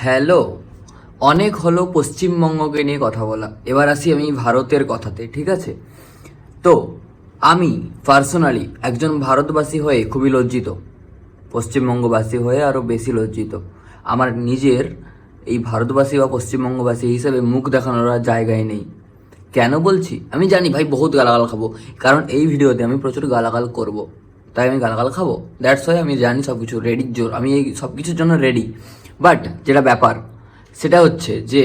Hello. অনেক হলো পশ্চিমবঙ্গকে নিয়ে কথা বলা, এবার আসি আমি ভারতের কথাতে। ঠিক আছে, তো আমি পার্সোনালি একজন ভারতবাসী হয়ে খুবই লজ্জিত, পশ্চিমবঙ্গবাসী হয়ে আরও বেশি লজ্জিত। আমার নিজের এই ভারতবাসী বা পশ্চিমবঙ্গবাসী হিসেবে মুখ দেখানোর আর জায়গায় নেই। কেন বলছি আমি জানি ভাই, বহুত গালাগাল খাবো, কারণ এই ভিডিওতে আমি প্রচুর গালাগাল করব, তাই আমি গালাগাল খাবো। দ্যাটস ওয়াই আমি জানি সব কিছু রেডির জোর, আমি এই সব কিছুর জন্য রেডি। বাট যেটা ব্যাপার সেটা হচ্ছে যে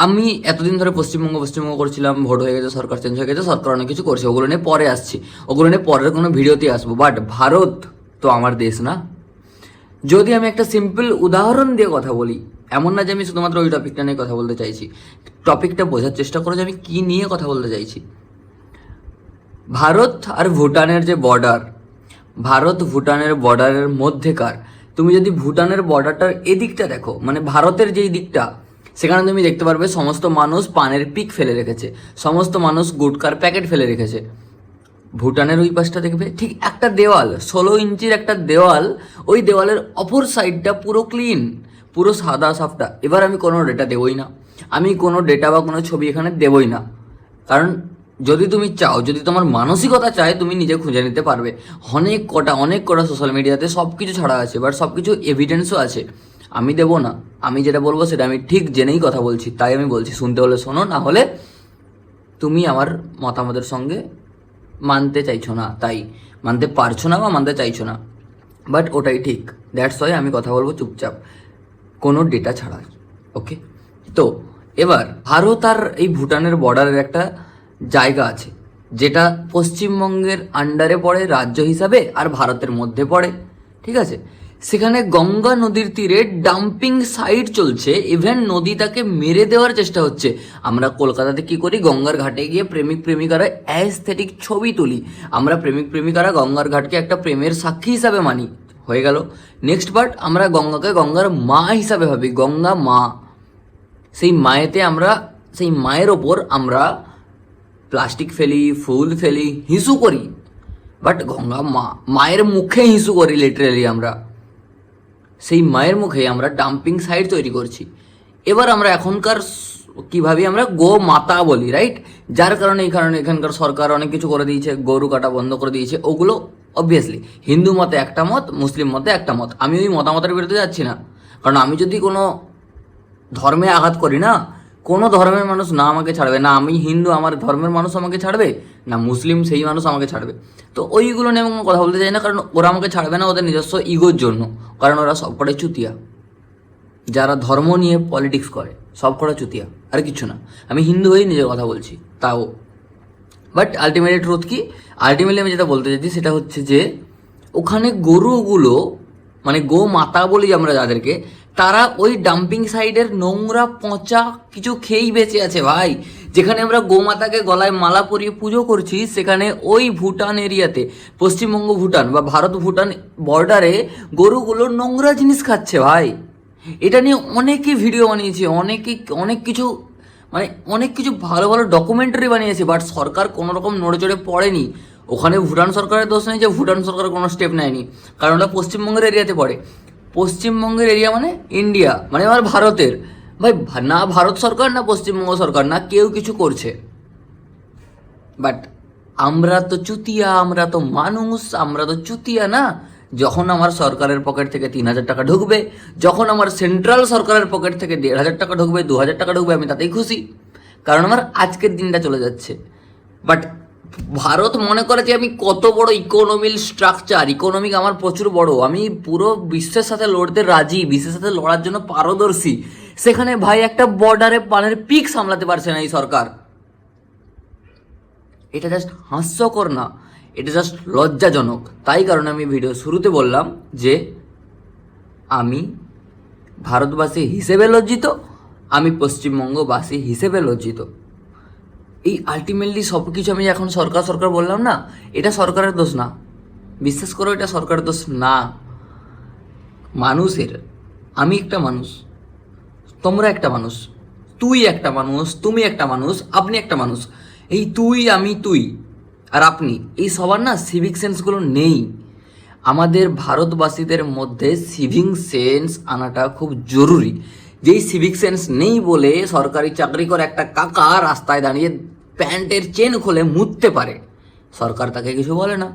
আমি এতদিন ধরে পশ্চিমবঙ্গ পশ্চিমবঙ্গ করছিলাম, ভোট হয়ে গেছে, সরকার চেঞ্জ হয়ে গেছে, সরকার অনেক কিছু করছে, ওগুলো নিয়ে পরে আসছি, ওগুলো নিয়ে পরের কোনো ভিডিওতে আসবো। বাট ভারত তো আমার দেশ না। যদি আমি একটা সিম্পল উদাহরণ দিয়ে কথা বলি, এমন না যে আমি শুধুমাত্র ওই টপিকটা নিয়ে কথা বলতে চাইছি, টপিকটা বোঝার চেষ্টা করো যে আমি কী নিয়ে কথা বলতে চাইছি। ভারত আর ভুটানের যে বর্ডার, ভারত ভুটানের বর্ডারের মধ্যেকার, তুমি যদি ভুটানের বর্ডারটার এদিকটা দেখো, মানে ভারতের যেই দিকটা, সেখানে তুমি দেখতে পারবে সমস্ত মানুষ পানের পিক ফেলে রেখেছে, সমস্ত মানুষ গুটকার প্যাকেট ফেলে রেখেছে। ভুটানের ওই পাশটা দেখবে ঠিক একটা দেওয়াল, 16 ইঞ্চির একটা দেওয়াল, ওই দেওয়ালের অপর সাইডটা পুরো ক্লিন, পুরো সাদা সাফটা। এবার আমি কোনো ডেটা দেবই না, আমি কোনো ডেটা বা কোনো ছবি এখানে দেবই না, কারণ যদি তুমি চাও, যদি তোমার মানসিকতা চায়, তুমি নিজে খুঁজে নিতে পারবে। অনেক কটা সোশ্যাল মিডিয়াতে সব কিছু ছাড়া আছে, বাট সব কিছু এভিডেন্সও আছে। আমি দেবো না, আমি যেটা বলবো সেটা আমি ঠিক জেনেই কথা বলছি, তাই আমি বলছি শুনতে হলে শোনো, না হলে তুমি আমার মতামতের সঙ্গে মানতে চাইছো না, তাই মানতে পারছো না বা মানতে চাইছো না, বাট ওটাই ঠিক। দ্যাটস ওয়াই আমি কথা বলবো চুপচাপ, কোনো ডেটা ছাড়া। ওকে, তো এবার ভারত আর এই ভুটানের বর্ডারের একটা জায়গা আছে, যেটা পশ্চিমবঙ্গের আন্ডারে পড়ে রাজ্য হিসাবে আর ভারতের মধ্যে পড়ে। ঠিক আছে, সেখানে গঙ্গা নদীর তীরে ডাম্পিং সাইট চলছে, ইভেন নদীটাকে মেরে দেওয়ার চেষ্টা হচ্ছে। আমরা কলকাতাতে কি করি, গঙ্গার ঘাটে গিয়ে প্রেমিক প্রেমিকারা অ্যাস্থেটিক ছবি তুলি, আমরা প্রেমিক প্রেমিকারা গঙ্গার ঘাটকে একটা প্রেমের সাক্ষী হিসাবে মানি, হয়ে গেল। নেক্সট পার্ট, আমরা গঙ্গাকে গঙ্গার মা হিসাবে ভাবি, গঙ্গা মা। সেই মায়েতে আমরা, সেই মায়ের ওপর আমরা প্লাস্টিক ফেলি, ফুল ফেলি, হিসু করি, বাট গঙ্গা মা, মায়ের মুখে হিসু করি লিটারেলি আমরা। সেই মায়ের মুখে আমরা ডাম্পিং সাইট তৈরি করছি। এবার আমরা এখনকার কীভাবে আমরা গো মাতা বলি, রাইট? যার কারণে এখানকার সরকার অনেক কিছু করে দিয়েছে, গরু কাটা বন্ধ করে দিয়েছে। ওগুলো অবভিয়াসলি হিন্দু মতে একটা মত, মুসলিম মতে একটা মত। আমি ওই মতামতের বিরুদ্ধে যাচ্ছি না, কারণ আমি যদি কোনো ধর্মে আঘাত করি না, কোনো ধর্মের মানুষ না আমাকে ছাড়বে, না আমি হিন্দু আমার ধর্মের মানুষ আমাকে ছাড়বে, না মুসলিম সেই মানুষ আমাকে ছাড়বে। তো ওইগুলো নিয়ে আমি কোনো কথা বলতে চাই না, কারণ ওরা আমাকে ছাড়বে না ওদের নিজস্ব ইগোর জন্য, কারণ ওরা সবকটাই চুতিয়া। যারা ধর্ম নিয়ে পলিটিক্স করে সবকটা চুতিয়া, আর কিছু না। আমি হিন্দু হয়েই নিজের কথা বলছি তাও। বাট আলটিমেটলি ট্রুথ কি, আলটিমেটলি আমি যেটা বলতে চাইছি সেটা হচ্ছে যে ওখানে গরুগুলো, মানে গো মাতা বলি আমরা যাদেরকে, তারা ওই ডাম্পিং সাইডের নোংরা পচা কিছু খেয়েই বেঁচে আছে ভাই। যেখানে আমরা গোমাতাকে গলায় মালা পরিয়ে পুজো করছি, সেখানে ওই ভুটান এরিয়াতে, পশ্চিমবঙ্গ ভুটান বা ভারত ভুটান বর্ডারে গরুগুলো নোংরা জিনিস খাচ্ছে ভাই। এটা নিয়ে অনেকে ভিডিও বানিয়েছে, অনেক কিছু, মানে অনেক কিছু ভালো ভালো ডকুমেন্টারি বানিয়েছে, বাট সরকার কোনো রকম নড়েচড়ে পড়েনি। ওখানে ভুটান সরকারের দোষ নেই যে ভুটান সরকার কোনো স্টেপ নেয়নি, কারণ ওটা পশ্চিমবঙ্গের এরিয়াতে পড়ে। পশ্চিমবঙ্গের এরিয়া মানে ইন্ডিয়া, মানে আমার ভারতের। ভাই না ভারত সরকার না পশ্চিমবঙ্গ সরকার না কেউ কিছু করছে, বাট আমরা তো চুতিয়া, আমরা তো মানুষ, আমরা তো চুতিয়া না। যখন আমার সরকারের পকেট থেকে 3,000 টাকা ঢুকবে, যখন আমার সেন্ট্রাল সরকারের পকেট থেকে 1,500 টাকা ঢুকবে, 2,000 টাকা ঢুকবে, আমি তাতেই খুশি, কারণ আমার আজকের দিনটা চলে যাচ্ছে। বাট ভারত মনে করে যে আমি কত বড় ইকোনমিক স্ট্রাকচার, ইকোনমিক আমার প্রচুর বড়, আমি পুরো বিশ্বের সাথে লড়তে রাজি, বিশ্বের সাথে লড়ার জন্য পারদর্শী। সেখানে ভাই একটা বর্ডারে পানের পিক সামলাতে পারছে না এই সরকার। এটা জাস্ট হাস্যকর না, এটা জাস্ট লজ্জাজনক। তাই কারণে আমি ভিডিও শুরুতে বললাম যে আমি ভারতবাসী হিসেবে লজ্জিত, আমি পশ্চিমবঙ্গবাসী হিসেবে লজ্জিত। এই আলটিমেটলি সব কিছু আমি এখন সরকার সরকার বললাম না, এটা সরকারের দোষ না, বিশ্বাস করো এটা সরকারের দোষ না, মানুষের। আমি একটা মানুষ, তোমরা একটা মানুষ, তুই একটা মানুষ, তুমি একটা মানুষ, আপনি একটা মানুষ। এই তুই, আমি, তুই আর আপনি, এই সবার না সিভিক সেন্সগুলো নেই। আমাদের ভারতবাসীদের মধ্যে সিভিক সেন্স আনাটা খুব জরুরি। যেই সিভিক সেন্স নেই বলে সরকারি চাকরি করে একটা কাকা রাস্তায় দাঁড়িয়ে প্যান্টের চেন খুলে মুততে পারে, সরকার তাকে কিছু বলে না।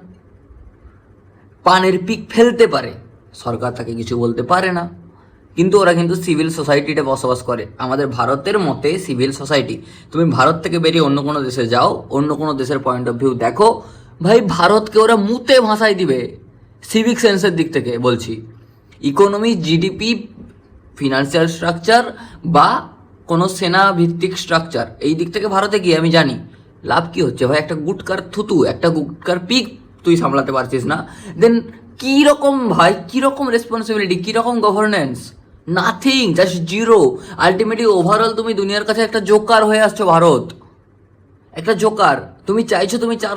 পানের পিক ফেলতে পারে, সরকার তাকে কিছু বলতে পারে না। কিন্তু ওরা কিন্তু সিভিল সোসাইটিতে বসবাস করে। আমাদের ভারতের মতে সিভিল সোসাইটি, তুমি ভারত থেকে বেরিয়ে অন্য কোনো দেশে যাও, অন্য কোনো দেশের পয়েন্ট অফ ভিউ দেখো, ভাই ভারতকে ওরা মুতে ভাসাই দিবে। সিভিক সেন্সের দিক থেকে বলছি, ইকোনমি, জিডিপি, ফিনান্সিয়াল স্ট্রাকচার বা কোনো সেনা ভিত্তিক স্ট্রাকচার, এই দিক থেকে ভারতে গিয়ে আমি জানি লাভ কি হচ্ছে ভাই। একটা গুটকার থুতু, একটা গুটকার পিক তুই সামলাতে পারছিস না, দেন কীরকম ভাই, কীরকম রেসপন্সিবিলিটি, কীরকম governance, nothing, just zero. Ultimately overall তুমি দুনিয়ার কাছে একটা জোকার হয়ে আসছো ভারত, একটা জোকার। তুমি চাইছো তুমি 4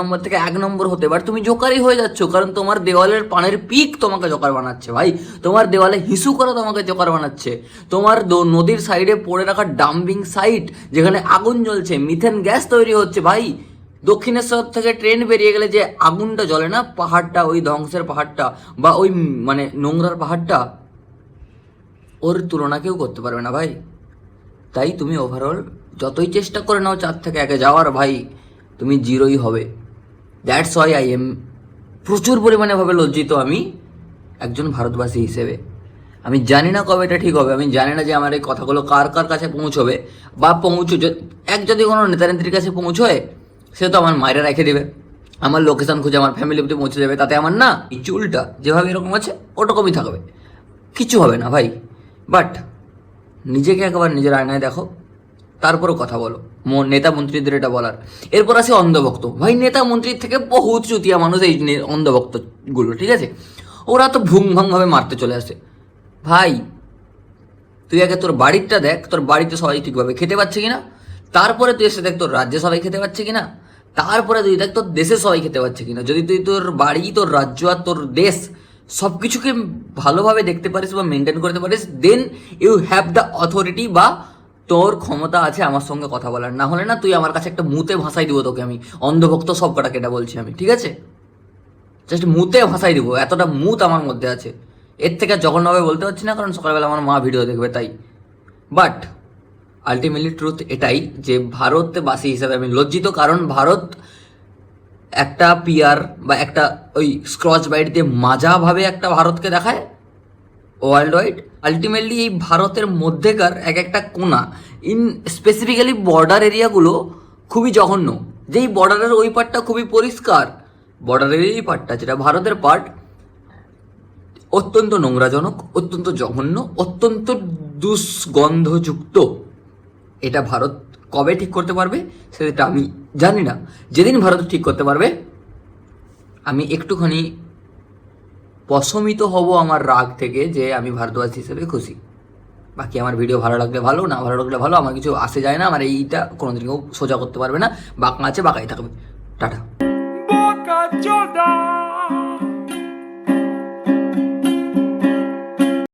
নম্বর থেকে 1 নম্বর হতে, বাট তুমি জোকারই হয়ে যাচ্ছ, কারণ তোমার দেওয়ালের পানের পিক তোমাকে জোকার বানাচ্ছে ভাই। তোমার দেওয়ালে হিসু করা তোমাকে জোকার বানাচ্ছে। তোমার নদীর সাইডে পড়ে রাখা ডাম্পিং সাইট, যেখানে আগুন জ্বলছে, মিথেন গ্যাস তৈরি হচ্ছে ভাই। দক্ষিণেশ্বর থেকে ট্রেন বেরিয়ে গেলে যে আগুনটা জ্বলে না, পাহাড়টা, ওই ধ্বংসের পাহাড়টা বা ওই মানে নোংরার পাহাড়টা, ওর তুলনা কেউ করতে পারবে না ভাই। তাই তুমি ওভারঅল যতই চেষ্টা করে নাও 4 থেকে 1 যাওয়ার, ভাই তুমি জিরোই হবে। দ্যাটস ওয়াই আই এম প্রচুর পরিমাণে ভাবে লজ্জিত আমি একজন ভারতবাসী হিসেবে। আমি জানি না কবে এটা ঠিক হবে, আমি জানি না যে আমার এই কথাগুলো কার কার কাছে পৌঁছবে, বা যদি কোনো নেতা নেত্রীর কাছে পৌঁছয়, সে তো আমার মায়েরা রেখে দেবে, আমার লোকেশন খুঁজে আমার ফ্যামিলি অব্দি পৌঁছে যাবে, তাতে আমার না এই চুলটা যেভাবে এরকম আছে ওরকমই থাকবে, কিছু হবে না ভাই। বাট নিজেকে একবার নিজের আয়নায় দেখো, তারপরও কথা বলো। নেতা মন্ত্রীদের এটা বলার। এরপর আসে অন্ধভক্ত। ভাই নেতা মন্ত্রীর থেকে বহুত চুতিয়া মানুষ এই অন্ধভক্তগুলো, ঠিক আছে? ওরা তো ভুং ভাঙভাবে মারতে চলে আসে। ভাই তুই আগে তোর বাড়িটা দেখ, তোর বাড়িতে সবাই ঠিকভাবে খেতে পাচ্ছে কিনা, তারপরে তুই এসে দেখ তোর রাজ্যে সবাই খেতে পাচ্ছে কিনা, তারপরে তুই দেখ তোর দেশে সবাই খেতে পাচ্ছে কিনা। যদি তুই তোর বাড়ি, তোর রাজ্য আর তোর দেশ সব কিছুকে ভালোভাবে দেখতে পারিস বা মেনটেন করতে পারিস, then you have the authority বা তোর ক্ষমতা আছে আমার সঙ্গে কথা বলার। না হলে না তুই আমার কাছে একটা মুতে ভাসাই দিব তোকে আমি। অন্ধভক্ত সব কটা কেটা বলছি আমি, ঠিক আছে? জাস্ট মুতে ভাসাই দিব, এতটা মুত আমার মধ্যে আছে। এর থেকে জঘন্যভাবে বলতে পারছি না, কারণ সকালবেলা আমার মা ভিডিও দেখবে তাই। বাট আলটিমেটলি ট্রুথ এটাই যে ভারতবাসী হিসাবে আমি লজ্জিত, কারণ ভারত একটা পিআর বা একটা ওই স্ক্রচ বাইট দিয়ে মাজাভাবে একটা ভারতকে দেখায় ওয়ার্ল্ড ওয়াইড। আলটিমেটলি এই ভারতের মধ্যেকার এক একটা কোণা, স্পেসিফিক্যালি বর্ডার এরিয়াগুলো খুবই জঘন্য। যেই বর্ডারের ওই পার্টটা খুবই পরিষ্কার, বর্ডারের এই পার্টটা যেটা ভারতের পার্ট, অত্যন্ত নোংরাজনক, অত্যন্ত জঘন্য, অত্যন্ত দুষ্গন্ধযুক্ত। এটা ভারত কবে ঠিক করতে পারবে সেটা আমি জানি না। যেদিন ভারত ঠিক করতে পারবে আমি একটুখানি প্রশমিত হব আমার রাগ থেকে, যে আমি ভারতবাসী হিসেবে খুশি। বাকি আমার ভিডিও ভালো লাগলে ভালো, না ভালো লাগলে ভালো, আমার কিছু আসে যায় না। আমার এইটা কোনোদিন কেউ সোজা করতে পারবে না, বাঁকা আছে বাঁকাই থাকবে। টাটা।